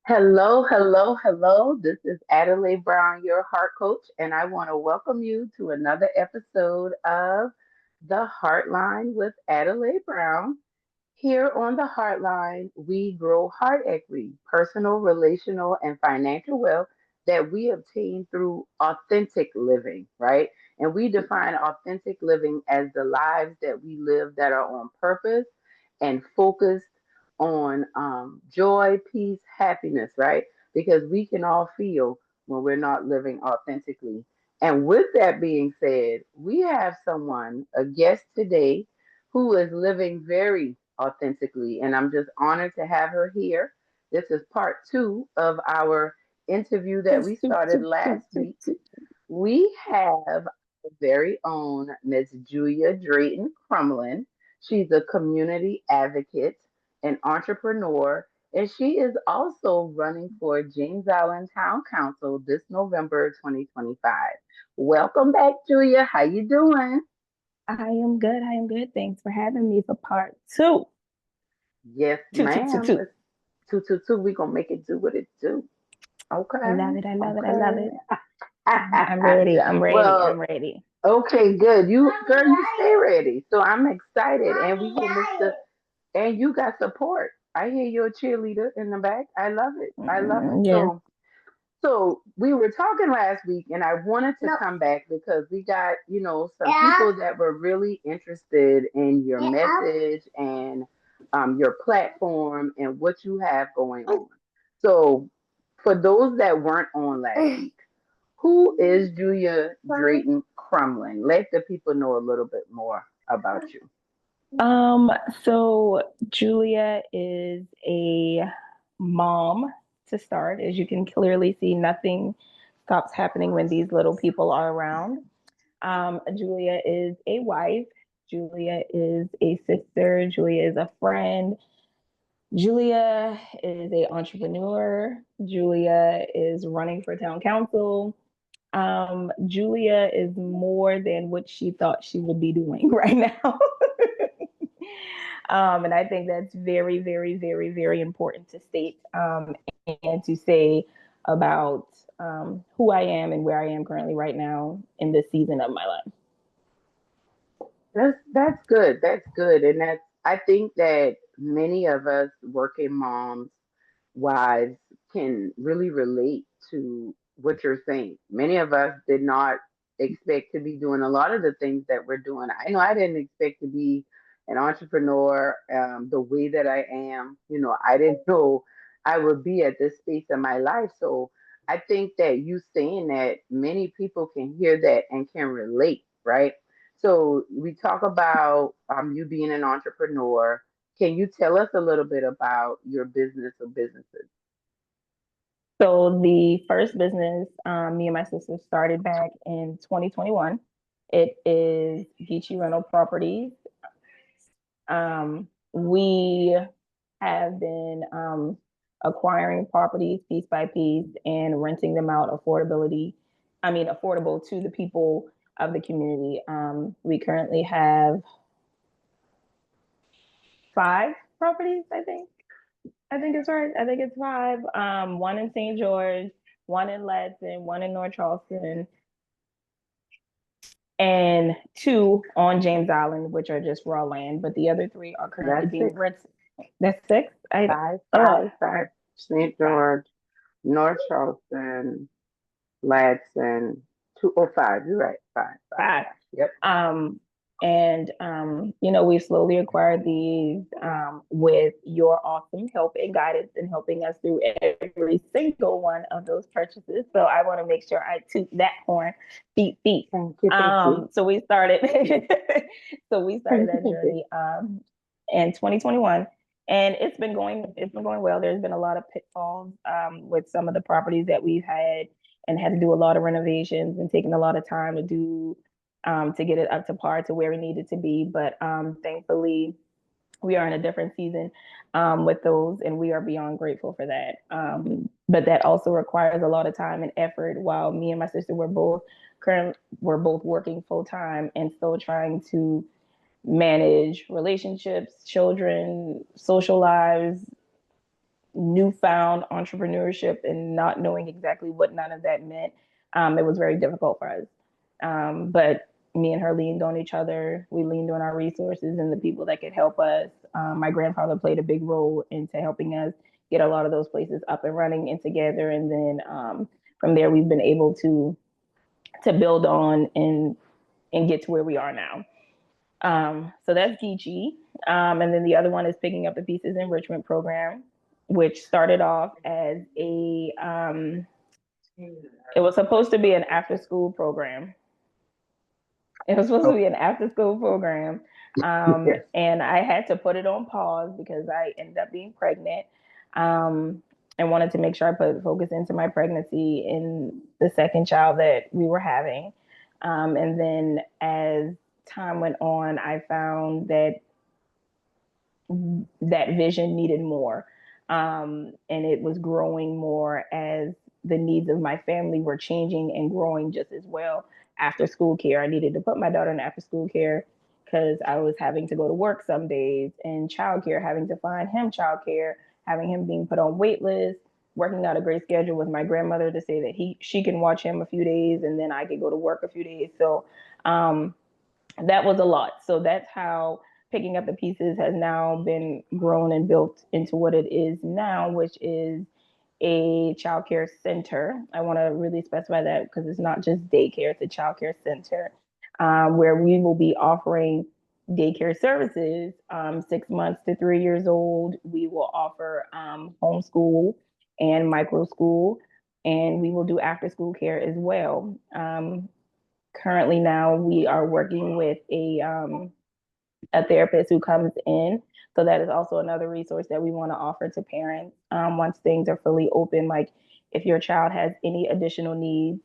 Hello, hello, hello. This is Adelai Brown, your heart coach, and I want to welcome you to another episode of the HeartLine with Adelai Brown. Here on the HeartLine, we grow heart equity, personal, relational, and financial wealth that we obtain through authentic living, right? And we define authentic living as the lives that we live that are on purpose and focused on joy, peace, happiness, right? Because we can all feel when we're not living authentically. And with that being said, we have someone, a guest today, who is living very authentically. And I'm just honored to have her here. This is part two of our interview that Two, we two, started two, two, last two, week. two. We have our very own Miss Julia Drayton-Crumblin. She's a community advocate, an entrepreneur, and she is also running for James Island Town Council this November 2025. Welcome back, Julia. How you doing? I am good. I am good. Thanks for having me for part two. Yes, Two, two, two, ma'am. two. It's 222. We gonna make it do what it do. I Okay. love it. I love it. I love Okay. it. I'm ready. I'm ready. Well, I'm ready. okay, good. You girl, you stay ready. So I'm excited. And we get Mr. And you got support. I hear you're a cheerleader in the back. I love it. I love it. Yes. So we were talking last week, and I wanted to come back because we got, some people that were really interested in your message and your platform and what you have going on. So for those that weren't on last week, who is Julia Drayton Crumlin? Let the people know a little bit more about you. Um, so Julia is a mom to start. As you can clearly see, nothing stops happening when these little people are around. Julia is a wife. Julia is a sister. Julia is a friend. Julia is a entrepreneur. Julia is running for town council. Julia is more than what she thought she would be doing right now. And I think that's very, very, very, very important to state and to say about who I am and where I am currently right now in this season of my life. That's good. That's good. And that's I think that many of us working moms, wives can really relate to what you're saying. Many of us did not expect to be doing a lot of the things that we're doing. I know I didn't expect to be an entrepreneur the way that I am. I didn't know I would be at this space in my life. So I think that you saying that many people can hear that and can relate, right? So we talk about you being an entrepreneur. Can you tell us a little bit about your business or businesses? So the first business me and my sister started back in 2021. It is Geechee Rental Properties. We have been acquiring properties piece by piece and renting them out affordable to the people of the community. We currently have 5 properties, I think. I think it's right. I think it's 5. One in St. George, one in Ladson, one in North Charleston, and 2 on James Island, which are just raw land. But the other 3 are currently That's being six, rented. That's 6. I five, oh five, five. St. 5. George, North Charleston, Ladson, 205. You're right. Five, five, 5. five. Yep. Um, and we've slowly acquired these with your awesome help and guidance and helping us through every single one of those purchases. So I want to make sure I toot that horn, beat, beat. Thank you. Thank you. So we started, so we started Thank you. that Thank you. journey in 2021, and it's been going well. There's been a lot of pitfalls with some of the properties that we've had to do a lot of renovations and taking a lot of time to get it up to par to where we needed to be. But thankfully, we are in a different season with those, and we are beyond grateful for that. But that also requires a lot of time and effort. While me and my sister were both working full time and still trying to manage relationships, children, social lives, newfound entrepreneurship and not knowing exactly what none of that meant, it was very difficult for us. But me and her leaned on each other. We leaned on our resources and the people that could help us. My grandfather played a big role into helping us get a lot of those places up and running and together. And then from there, we've been able to build on and get to where we are now. So that's Geechee. And then the other one is Picking Up the Pieces Enrichment Program, which started off as it was supposed to be an after school program. It was supposed to Oh, be an after school program. yes. And I had to put it on pause because I ended up being pregnant, um, and wanted to make sure I put focus into my pregnancy and the second child that we were having. And then as time went on, I found that that vision needed more. And it was growing more as the needs of my family were changing and growing just as well. After school care, I needed to put my daughter in after school care because I was having to go to work some days, and childcare, having to find him childcare, having him being put on wait lists, working out a great schedule with my grandmother to say that she can watch him a few days and then I could go to work a few days. So um, that was a lot. So that's how Picking Up the Pieces has now been grown and built into what it is now, which is a childcare center. I want to really specify that because it's not just daycare, it's a childcare center, where we will be offering daycare services, 6 months to 3 years old. We will offer homeschool and micro school, and we will do after school care as well. Currently, now we are working with a therapist who comes in. So that is also another resource that we want to offer to parents, once things are fully open. Like if your child has any additional needs,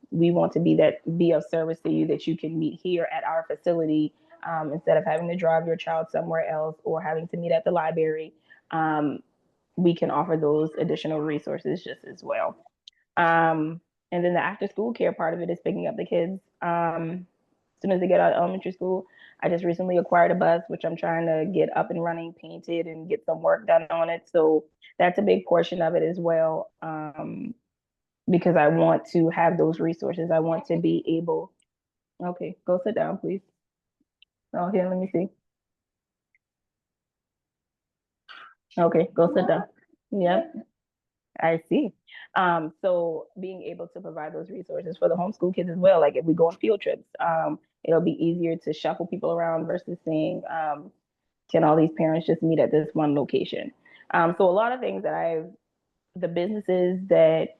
we want to be of service to you that you can meet here at our facility, instead of having to drive your child somewhere else or having to meet at the library. Um, we can offer those additional resources just as well. Um, and then the after school care part of it is picking up the kids as soon as they get out of elementary school. I just recently acquired a bus, which I'm trying to get up and running, painted, and get some work done on it. So that's a big portion of it as well, because I want to have those resources. I want to be able. Okay, go sit down, please. Oh, here, let me see. Okay, go sit down. Yep. I see. So being able to provide those resources for the homeschool kids as well, like if we go on field trips, it'll be easier to shuffle people around versus saying, can all these parents just meet at this one location? So a lot of things that the businesses that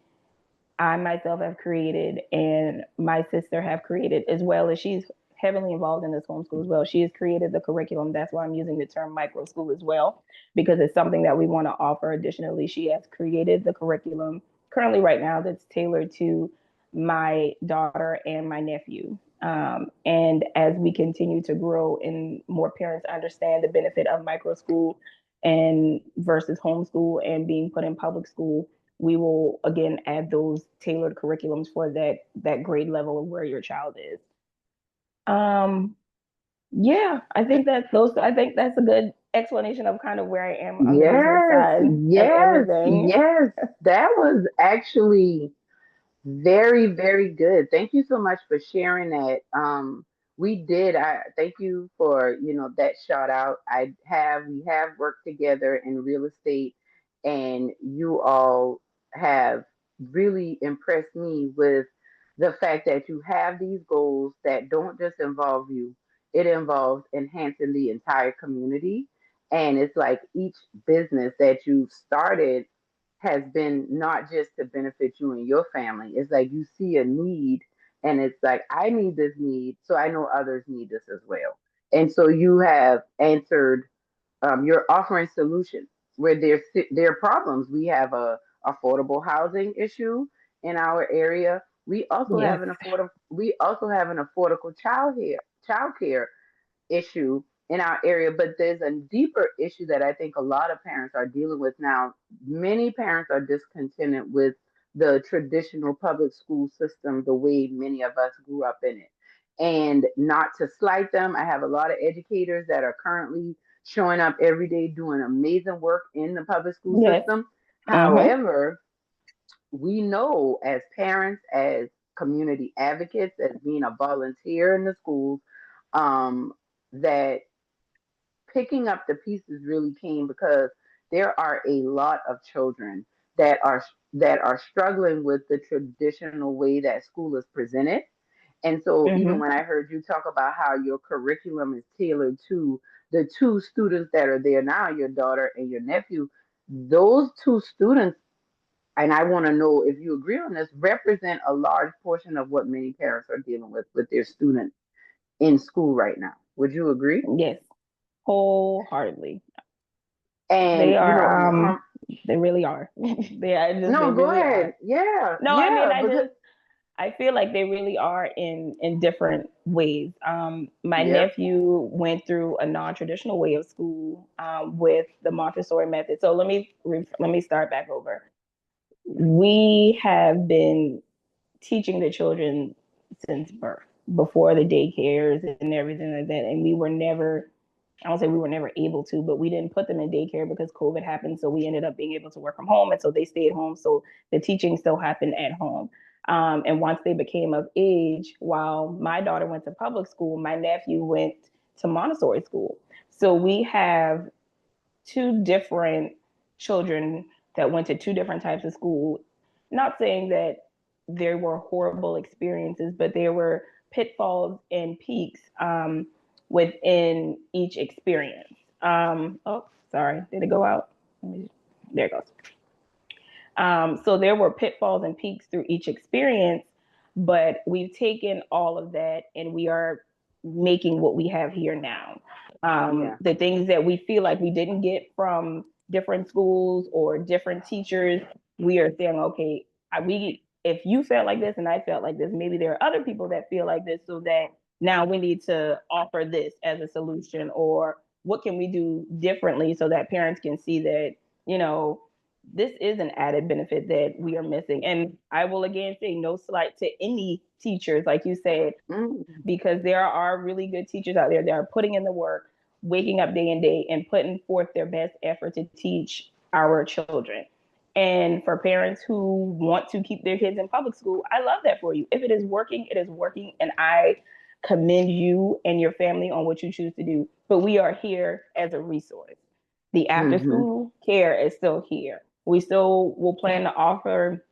I myself have created and my sister have created, as well as she's heavily involved in this homeschool as well. She has created the curriculum. That's why I'm using the term micro school as well, because it's something that we want to offer. Additionally, she has created the curriculum currently right now that's tailored to my daughter and my nephew. And as we continue to grow and more parents understand the benefit of micro school and versus homeschool and being put in public school, we will again add those tailored curriculums for that grade level of where your child is. Um, yeah, I think that's a good explanation of kind of where I am on the business Yes, side of yes, everything. yes. That was actually very, very good. Thank you so much for sharing that. We did. I thank you for, that shout out. We have worked together in real estate, and you all have really impressed me with the fact that you have these goals that don't just involve you. It involves enhancing the entire community. And it's like each business that you started has been not just to benefit you and your family. It's like you see a need, and it's like, I need this need, so I know others need this as well. And so you have answered, you're offering solutions where there are problems. We have a affordable housing issue in our area. Yes. We also have an affordable child care issue in our area, but there's a deeper issue that I think a lot of parents are dealing with now. Many parents are discontented with the traditional public school system, the way many of us grew up in it. And not to slight them, I have a lot of educators that are currently showing up every day, doing amazing work in the public school Yes. system. Mm-hmm. However, we know as parents, as community advocates, as being a volunteer in the schools, um, that picking up the pieces really came because there are a lot of children that are struggling with the traditional way that school is presented. And so even Mm-hmm. when I heard you talk about how your curriculum is tailored to the two students that are there now, your daughter and your nephew, those two students, and I want to know if you agree on this, represent a large portion of what many parents are dealing with their students in school right now. Would you agree? Yes. Wholeheartedly. And They you know, are they really are. They no, go really are. ahead. Yeah, No, I mean yeah, because I feel like they really are in different ways. My yep. nephew went through a non-traditional way of school with the Montessori method. So let me start back over. We have been teaching the children since birth, before the daycares and everything like that, and we were never, I don't say we were never able to, but we didn't put them in daycare because COVID happened. So we ended up being able to work from home. And so they stayed home. So the teaching still happened at home. And once they became of age, while my daughter went to public school, my nephew went to Montessori school. So we have two different children that went to two different types of school. Not saying that there were horrible experiences, but there were pitfalls and peaks within each experience. Oh, sorry, did it go out? There it goes. So there were pitfalls and peaks through each experience, but we've taken all of that and we are making what we have here now. Yeah. The things that we feel like we didn't get from different schools or different teachers, we are saying, okay, we if you felt like this and I felt like this, maybe there are other people that feel like this, so that now we need to offer this as a solution, or what can we do differently so that parents can see that, you know, this is an added benefit that we are missing. And I will again say no slight to any teachers, like you said, Mm, because there are really good teachers out there that are putting in the work, waking up day and day, and putting forth their best effort to teach our children. And for parents who want to keep their kids in public school, I love that for you. If it is working, it is working. And I commend you and your family on what you choose to do. But we are here as a resource. The after mm-hmm. school care is still here. We still will plan to offer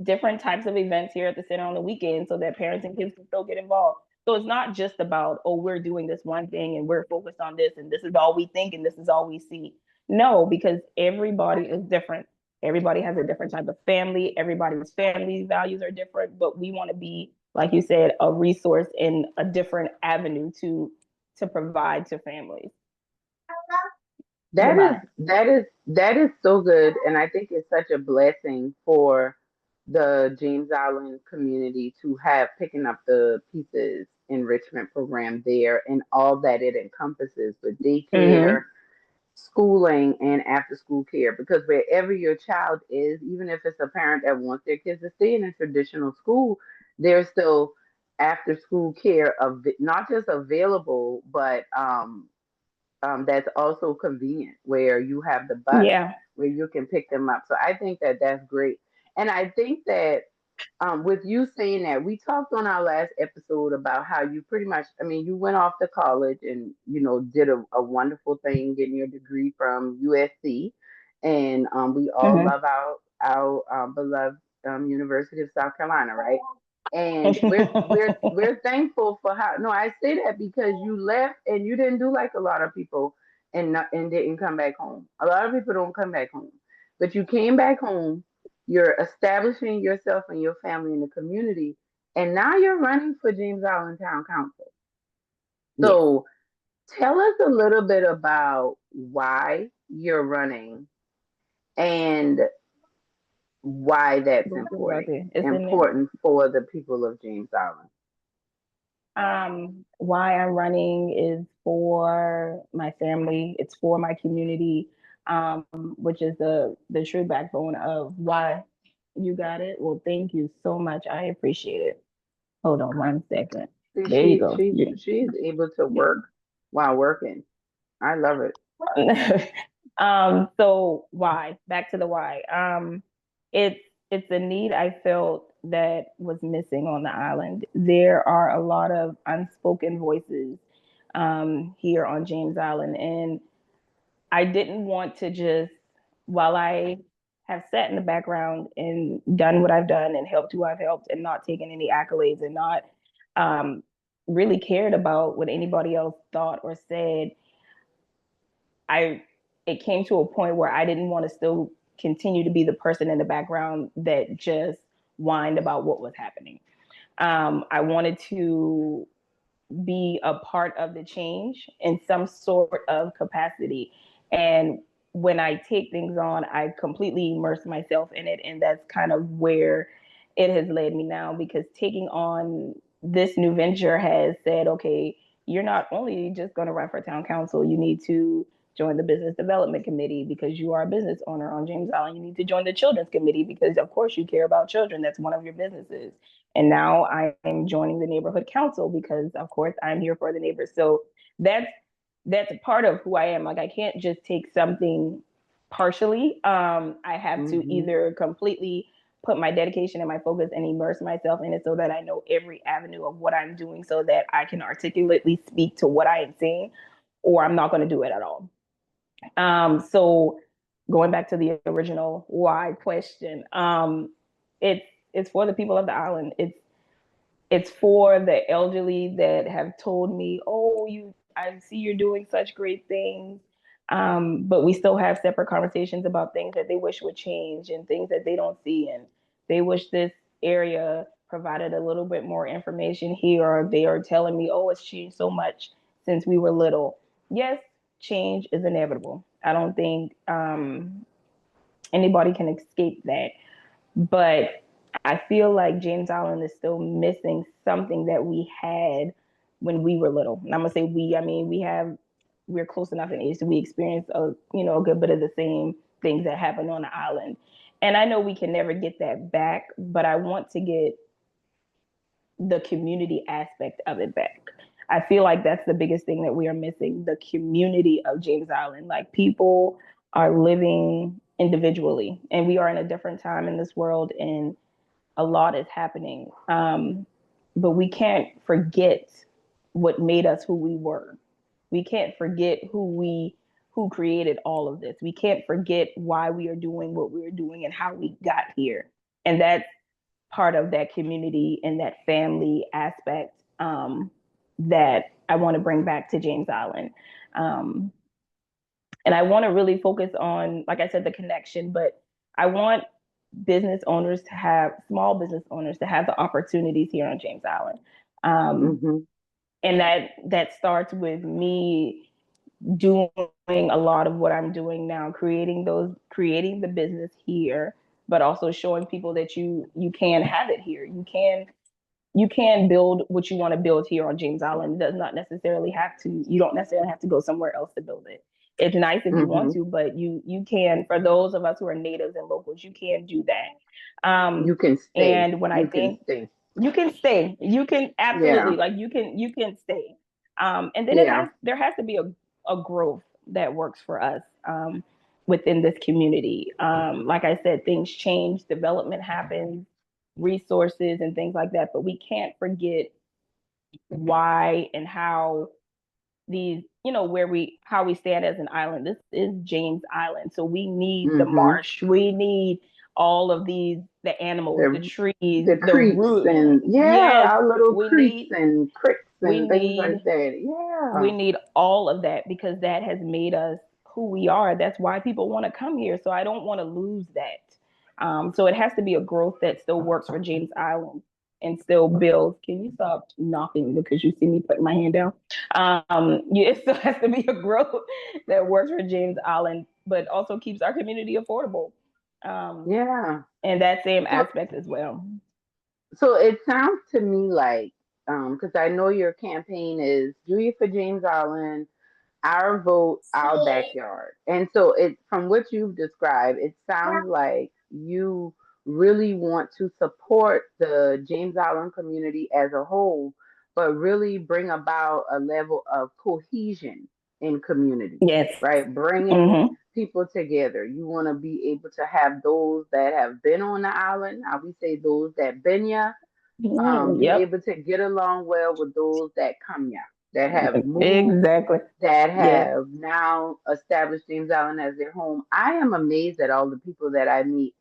different types of events here at the center on the weekend so that parents and kids can still get involved. So it's not just about, oh, we're doing this one thing and we're focused on this and this is all we think and this is all we see. No, because everybody is different. Everybody has a different type of family. Everybody's family values are different, but we want to be, like you said, a resource in a different avenue to provide to families. That is Goodbye. that is so good, and I think it's such a blessing for the James Island community to have picking up the pieces enrichment program there and all that it encompasses with daycare, Mm-hmm. schooling, and after school care. Because wherever your child is, even if it's a parent that wants their kids to stay in a traditional school, there's still after school care of not just available, but that's also convenient where you have the bus Yeah. where you can pick them up. So I think that that's great. And I think that with you saying that, we talked on our last episode about how you pretty much, I mean, you went off to college and, did a wonderful thing getting your degree from USC. And we all Mm-hmm. love our beloved University of South Carolina, right? And we're thankful for how. No, I say that because you left and you didn't do like a lot of people and didn't come back home. A lot of people don't come back home, but you came back home. You're establishing yourself and your family in the community, and now you're running for James Island Town Council. Yes. So tell us a little bit about why you're running and why that's What about important there? It's in there. important for the people of James Island. Why I'm running is for my family. It's for my community, which is the true backbone of why you got it. Well, thank you so much. I appreciate it. Hold on one second. See, There you go. she's able to Yeah. work while working. I love it. So why? Back to the why. It's it's a need I felt that was missing on the island. There are a lot of unspoken voices here on James Island, and I didn't want to just, while I have sat in the background and done what I've done and helped who I've helped and not taken any accolades and not um, really cared about what anybody else thought or said, I it came to a point where I didn't want to still continue to be the person in the background that just whined about what was happening. I wanted to be a part of the change in some sort of capacity. And when I take things on, I completely immerse myself in it. And that's kind of where it has led me now, because taking on this new venture has said, okay, you're not only just going to run for town council, you need to join the business development committee because you are a business owner on James Island. You need to join the children's committee because, of course, you care about children. That's one of your businesses. And now I'm joining the neighborhood council because, of course, I'm here for the neighbors. So that's that's a part of who I am. Like, I can't just take something partially. I have to Hmm. either completely put my dedication and my focus and immerse myself in it so that I know every avenue of what I'm doing so that I can articulately speak to what I am saying, or I'm not going to do it at all. So going back to the original why question, it's it's for the people of the island. It's for the elderly that have told me, "Oh, I see you're doing such great things," but we still have separate conversations about things that they wish would change and things that they don't see, and they wish this area provided a little bit more information here. Or they are telling me, "Oh, it's changed so much since we were little." Yes, change is inevitable. I don't think anybody can escape that, but I feel like James Island is still missing something that we had when we were little. And I'm gonna say we, I mean we're close enough in age that we experience a good bit of the same things that happen on the island. And I know we can never get that back, but I want to get the community aspect of it back. I feel like that's the biggest thing that we are missing, the community of James Island. Like, people are living individually, and we are in a different time in this world, and a lot is happening. But we can't forget what made us who we were. We can't forget who created all of this. We can't forget why we are doing what we're doing and how we got here. And that's part of that community and that family aspect that I want to bring back to James Island. Um, and I want to really focus on, like I said, the connection, but I want small business owners to have the opportunities here on James Island. Um, Hmm. and that starts with me doing a lot of what I'm doing now, creating the business here, but also showing people that you can have it here. You can build what you want to build here on James Island. It does not necessarily have to. You don't necessarily have to go somewhere else to build it. It's nice if you want Hmm. to, but you can. For those of us who are natives and locals, you can do that. You can stay. And when I You can think stay. you can stay, you can Yeah. absolutely, like, you can stay. And then Yeah. there has to be a growth that works for us within this community. Like I said, things change, development happens, resources and things like that, but we can't forget why and how these, where we how we stand as an island. This is James Island, so we need the Hmm. marsh, we need all of the animals, the The trees, the the creeks root. and yeah, Yes, our little we creeks need and creeks we and things like need that. we Yeah. need all of that because that has made us who we are. That's why people want to come here. So I don't want to lose that. So it has to be a growth that still works for James Island and still builds. Can you stop knocking because you see me putting my hand down? Yeah, it still has to be a growth that works for James Island, but also keeps our community affordable. Um, Yeah. and that same So aspect as well. so it sounds to me like because I know your campaign is Julia for James Island, our vote, our backyard. And so it from what you've described, it sounds like you really want to support the James Island community as a whole, but really bring about a level of cohesion. in community, Yes. right? Bringing Mm-hmm. people together. You want to be able to have those that have been on the island. Now we say those that been ya. Be Yep. able to get along well with those that come ya, that have moved, Exactly. that Yes. have now established James Island as their home. I am amazed at all the people that I meet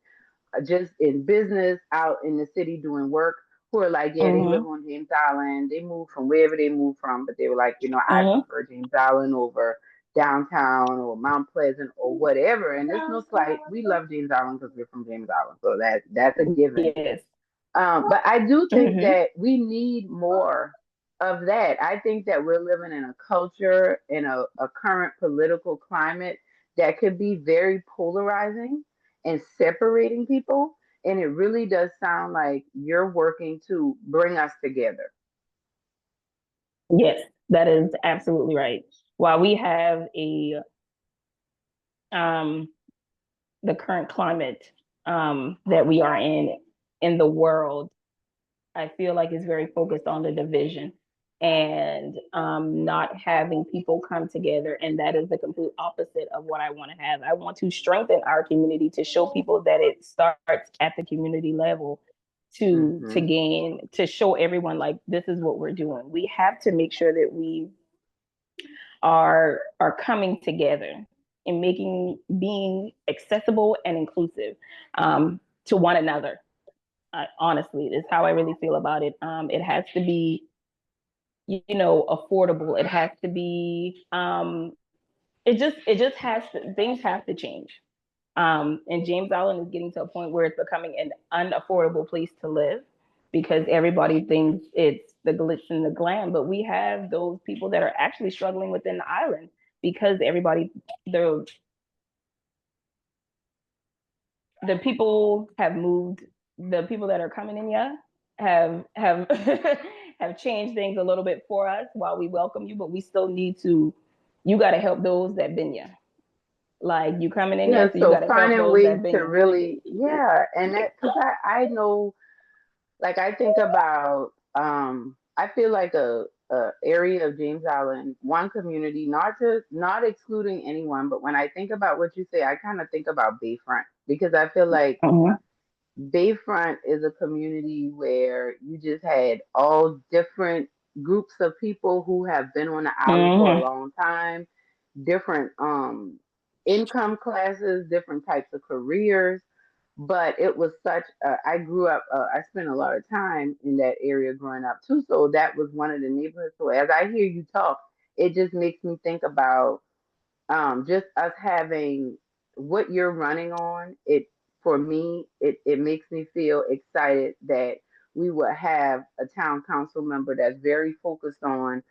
just in business out in the city doing work who are like, yeah, they live Mm-hmm. on James Island. They moved from wherever they moved from, but they were like, I Mm-hmm. prefer James Island over downtown or Mount Pleasant or whatever. And it's no slight. We love James Island because we're from James Island, so that's a given. Yes. But I do think Mm-hmm. that we need more of that. I think that we're living in a culture, in a current political climate that could be very polarizing and separating people. And it really does sound like you're working to bring us together. Yes, that is absolutely right. While we have a um the current climate that we are in the world, I feel like it's very focused on the division and not having people come together. And that is the complete opposite of what I want to have. I want to strengthen our community to show people that it starts at the community level to Hmm. gain to show everyone like this is what we're doing. We have to make sure that we are coming together and making being accessible and inclusive to one another. Honestly, is how I really feel about it. It has to be, affordable. It has to be. It just has to. Things have to change. And James Island is getting to a point where it's becoming an unaffordable place to live because everybody thinks it's the glitz and the glam. But we have those people that are actually struggling within the island because everybody, the the people have moved. The people that are coming in, yeah, have have changed things a little bit for us while we welcome you, but we still need to. You got to help those that been you. Like you coming in, yeah, Yeah, so you so got to help finding those ways that been to you. really, yeah, and that because I know, like I think about, I feel like a area of James Island, one community, not excluding anyone, but when I think about what you say, I kind of think about Bayfront because I feel like Mm-hmm. Bayfront is a community where you just had all different groups of people who have been on the island for a Mm-hmm. long time, different income classes, different types of careers. But it was I grew up, I spent a lot of time in that area growing up too. So that was one of the neighborhoods. So as I hear you talk, it just makes me think about just us having what you're running on. It for me, it makes me feel excited that we will have a town council member that's very focused on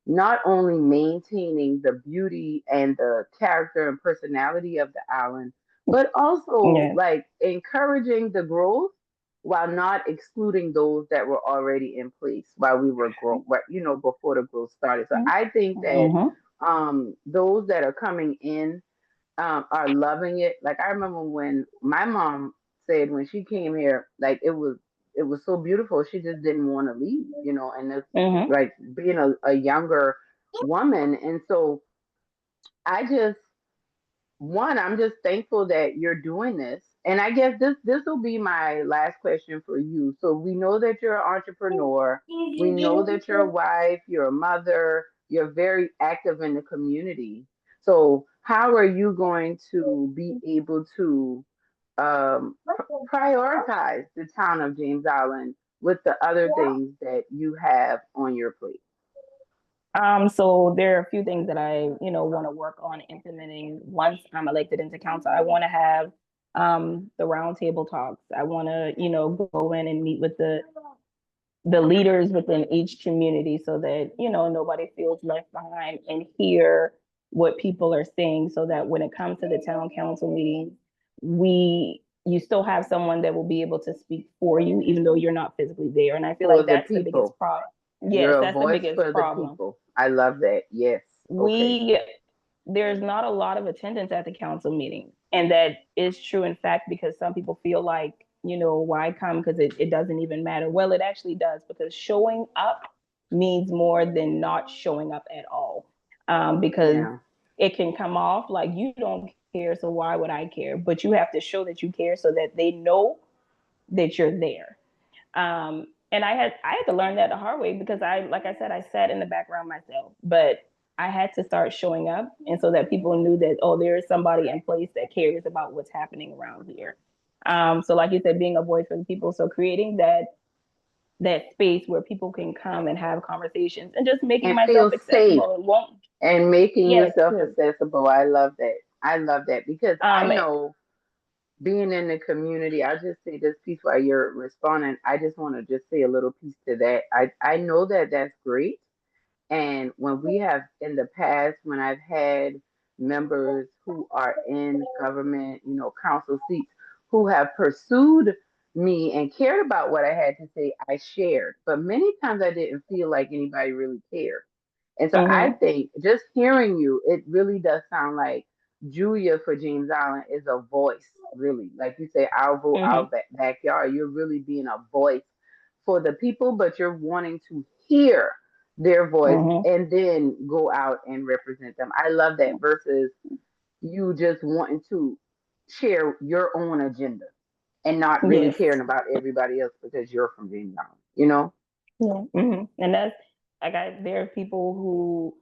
not only maintaining the beauty and the character and personality of the island, but also Yeah. like encouraging the growth while not excluding those that were already in place while we were before the growth started. So I think that Mm-hmm. those that are coming in are loving it. Like I remember when my mom said when she came here, like it was so beautiful. She just didn't want to leave, and it's Mm-hmm. like being a younger woman. And so I just I'm just thankful that you're doing this. And I guess this will be my last question for you. So we know that you're an entrepreneur. We know that you're a wife, you're a mother, you're very active in the community. So how are you going to be able to prioritize the town of James Island with the other things that you have on your plate? So there are a few things that I, want to work on implementing once I'm elected into council. I want to have the roundtable talks. I want to, go in and meet with the leaders within each community so that, nobody feels left behind and hear what people are saying so that when it comes to the town council meetings, you still have someone that will be able to speak for you, even though you're not physically there. And I feel For like the that's the biggest people. problem. Yes, You're a that's the voice biggest for the problem. people. I love that. Yes. Okay. We There's not a lot of attendance at the council meeting, and that is true in fact because some people feel like, why come, because it doesn't even matter. Well, it actually does, because showing up means more than not showing up at all. because Yeah. it can come off like you don't care, so why would I care? But you have to show that you care so that they know that you're there. And I had to learn that the hard way because like I said, I sat in the background myself, but I had to start showing up, and so that people knew that, oh, there is somebody in place that cares about what's happening around here. So like you said, being a voice for the people, so creating that space where people can come and have conversations, and just making And myself feel safe accessible. It won't. and making Yes. yourself accessible. I love that. I love that because I Um. know being in the community, I'll just say this piece while you're responding. I just want to just say a little piece to that. I know that that's great. And when we have in the past, when I've had members who are in government, council seats, who have pursued me and cared about what I had to say, I shared. But many times I didn't feel like anybody really cared. And so I Mhm. think just hearing you, it really does sound like Julia for James Island is a voice, really. Like you say, our Mhm. backyard, you're really being a voice for the people, but you're wanting to hear their voice Mhm. and then go out and represent them. I love that versus you just wanting to share your own agenda and not really Yes. caring about everybody else because you're from James Island, you know? Yeah. And that's like there are people who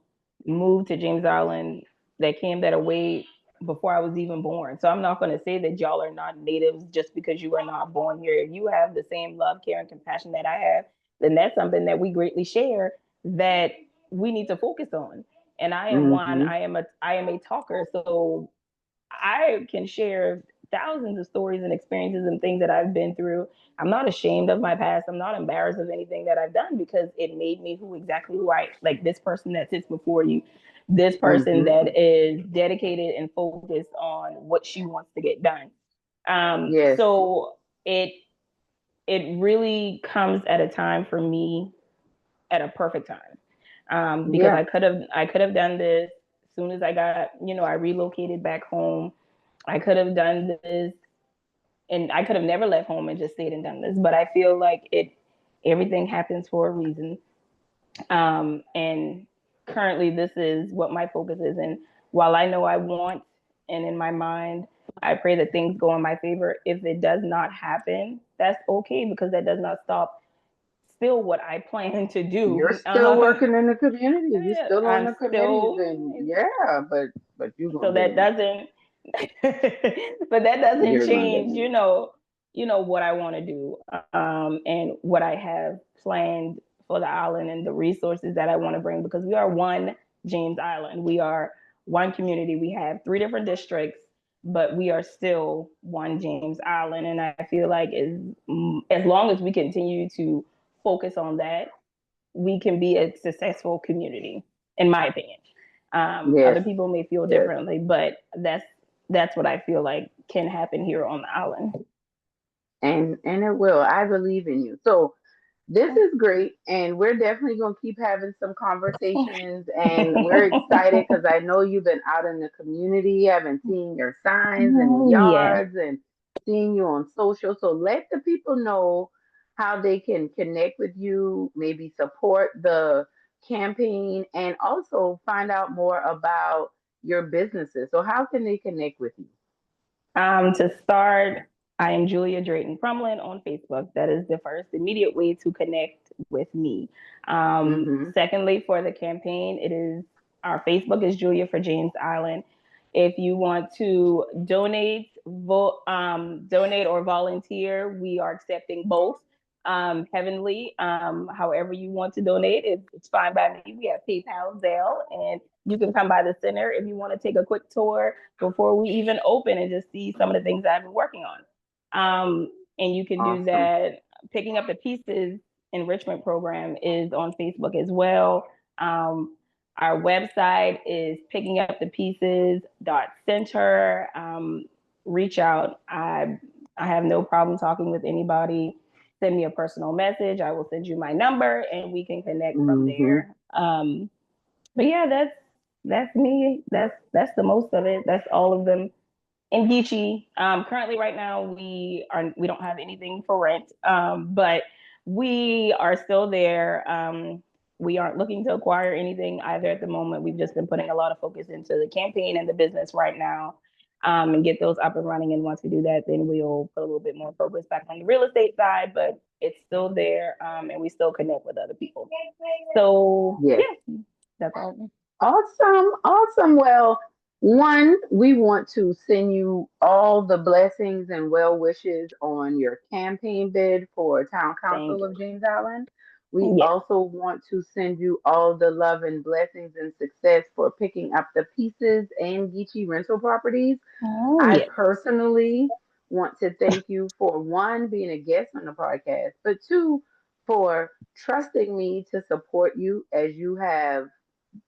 moved to James Island that came that away before I was even born. So I'm not going to say that y'all are not natives just because you are not born here. If you have the same love, care, and compassion that I have, then that's something that we greatly share that we need to focus on. And I am one. Mm-hmm. I am a talker. So I can share thousands of stories and experiences and things that I've been through. I'm not ashamed of my past. I'm not embarrassed of anything that I've done because it made me exactly who I like. This person that sits before you, this person Mm-hmm. that is dedicated and focused on what she wants to get done. Yes. So it really comes at a time for me at a perfect time, because Yeah. I could have done this as soon as I got, I relocated back home. I could have done this, and I could have never left home and just stayed and done this. But I feel like everything happens for a reason. And currently, this is what my focus is. And while I know I want, and in my mind, I pray that things go in my favor. If it does not happen, that's okay because that does not stop still what I plan to You're do. still working in the community. You're still on I'm the committees still and yeah, but you're so gonna get that in there. doesn't but that doesn't You're gonna get change, in what I want to do, and what I have planned for the island and the resources that I want to bring, because we are one James Island. We are one community. We have three different districts, but we are still one James Island. And I feel like as long as we continue to focus on that, we can be a successful community, in my opinion. there. Other Yes. people may feel Yes. differently, but that's what I feel like can happen here on the island. And it will. I believe in you. So this is great, and we're definitely going to keep having some conversations. And we're excited because I know you've been out in the community, having seen your signs in the Yeah. yards and seeing you on social. So let the people know how they can connect with you, maybe support the campaign, and also find out more about your businesses. So, how can they connect with you? To start, I am Julia Drayton-Crumblin on Facebook. That is the first immediate way to connect with me. Mm-hmm. Secondly, for the campaign, our Facebook is Julia for James Island. If you want to donate or volunteer, we are accepting both. Heavenly, however you want to donate, it's fine by me. We have PayPal, Zelle, and you can come by the center if you want to take a quick tour before we even open and just see some of the things that I've been working on. And you can do Awesome. that. Picking up the pieces enrichment program is on Facebook as well. Our website is pickingupthepieces.center. Reach out. I have no problem talking with anybody. Send me a personal message. I will send you my number and we can connect from Mm-hmm. there. But yeah, that's me. That's the most of it. That's all of them. In Geechee, currently right now we don't have anything for rent, but we are still there. we aren't looking to acquire anything either at the moment. We've just been putting a lot of focus into the campaign and the business right now, and get those up and running. And once we do that, then we'll put a little bit more focus back on the real estate side, but it's still there, and we still connect with other people. So Yes. yeah, that's all. Awesome. Awesome. Well, one, we want to send you all the blessings and well wishes on your campaign bid for Town Thank Council you. of James Island. We Yes, also want to send you all the love and blessings and success for picking up the pieces and Geechee rental properties. oh I yes, personally want to thank you for one, being a guest on the podcast, but two, for trusting me to support you as you have,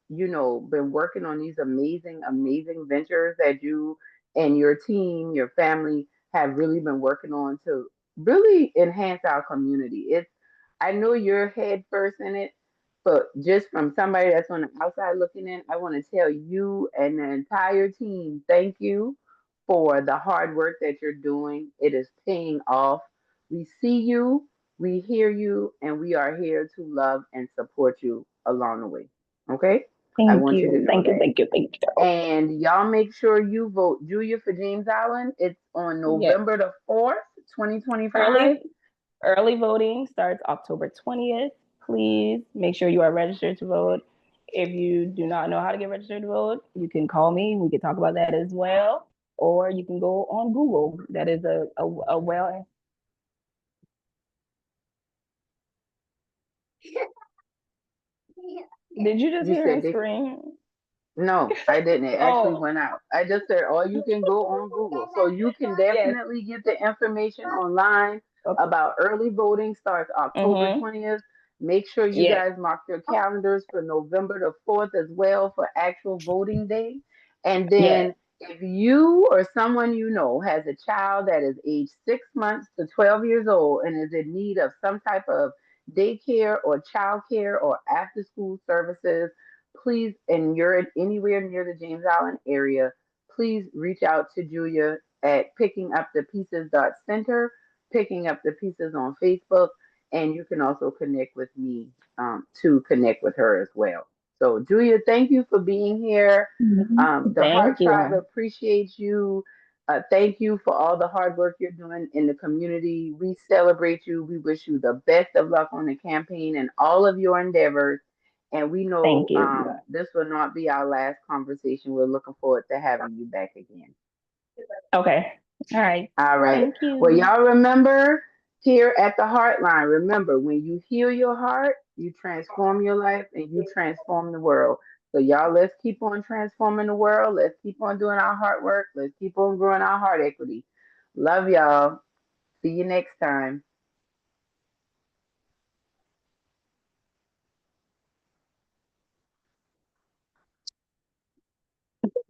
been working on these amazing, amazing ventures that you and your team, your family have really been working on to really enhance our community. I know you're head first in it, but just from somebody that's on the outside looking in, I want to tell you and the entire team, thank you for the hard work that you're doing. It is paying off. We see you, we hear you, and we are here to love and support you along the way. Okay? I thank want you to you, know thank you, that. thank you, thank you. And y'all make sure you vote Julia for James Island. It's on Yes, November the 4th, 2025. early early voting starts October 20th. Please make sure you are registered to vote. If you do not know how to get registered to vote, you can call me. We can talk about that as well. Or you can go on Google. That is a well. Did you just You hear him said they scream? No, I didn't. It actually Oh, went out. I just said, or you can go on Google. So you can yes. definitely get the information online Okay. about early voting starts October Mm-hmm. 20th. Make sure you Yes. guys mark your calendars for November the 4th as well for actual voting day. And Yes. then if you or someone you know has a child that is age 6 months to 12 years old and is in need of some type of daycare or childcare or after school services, please, and you're anywhere near the James Island area, please reach out to Julia at pickingupthepieces.center, picking up the pieces on Facebook, and you can also connect with me to connect with her as well. So, Julia, thank you for being here. The Thank Heart Tribe you. appreciates you. Thank you for all the hard work you're doing in the community. We celebrate you. We wish you the best of luck on the campaign and all of your endeavors. And we know Thank you. this will not be our last conversation. We're looking forward to having you back again. Okay. All right. All right. Thank Well, you. y'all remember here at the Heartline, remember when you heal your heart, you transform your life and you transform the world. So, y'all, let's keep on transforming the world. Let's keep on doing our hard work. Let's keep on growing our heart equity. Love y'all. See you next time.